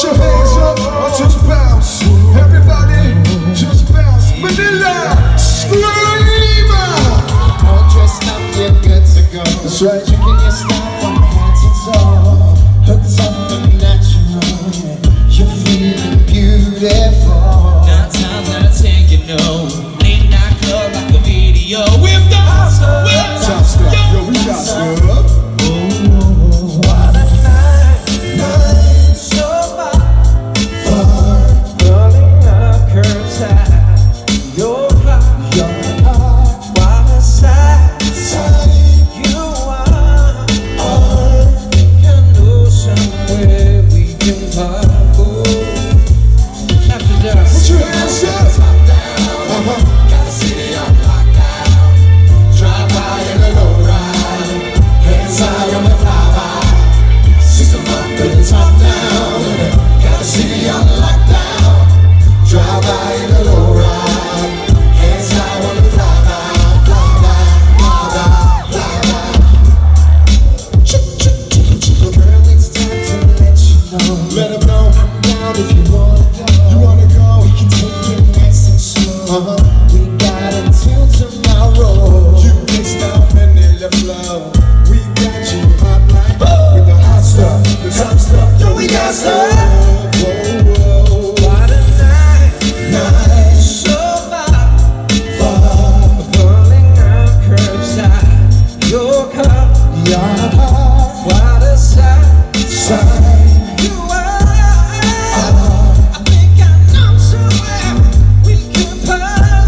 Put your hands up or just bounce. Everybody, just bounce. Manila, scream out. All dressed up, you're good to go. That's right. Checking your style from head to toe. Hooked up and natural, yeah. You're feeling beautiful. 9 times out of 10, you know. Late night club like a video. With the hustle, with the Top stuff. Yo, we got stuff. What a night, so far, rolling up curbside. Your heart, while the side you are. I think I know somewhere we can park. After dark. Put your hands up. Got the city on lockdown. Drive by in the low ride. Hands high on the flyby. System up with the top down. Got the city on lockdown. Drive by in the low ride. Hands high on the flyby. Girl, it's time to let you know. Let them know. I'm down if you wanna go. You wanna go? We can take it nice and slow. We got until tomorrow. You can stop and then the flow. We got you hot like with the hot stuff, the top stuff. Yo, we got stuff. Whoa. What a night, so far, pulling up curbside. Your car, what a sight. You are. I think I know somewhere we can park.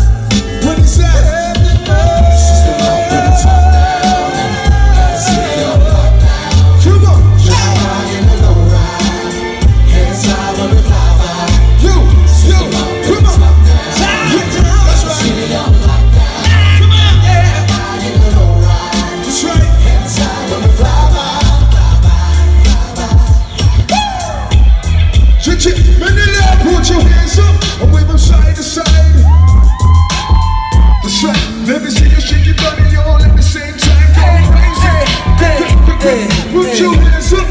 What is that? System up with the top down. Got the city on lockdown. Come on. Drive by in the low ride. Hands high when we fly by. Yo, System up with come the on. top down. That's right. City on lockdown. Drive by in the low ride. That's right. Hands high when we fly by. Chit, Manila, put your hands up and wave them side to side. That's right. Let me see you shake your body all at the same time. Go crazy. Put your hands up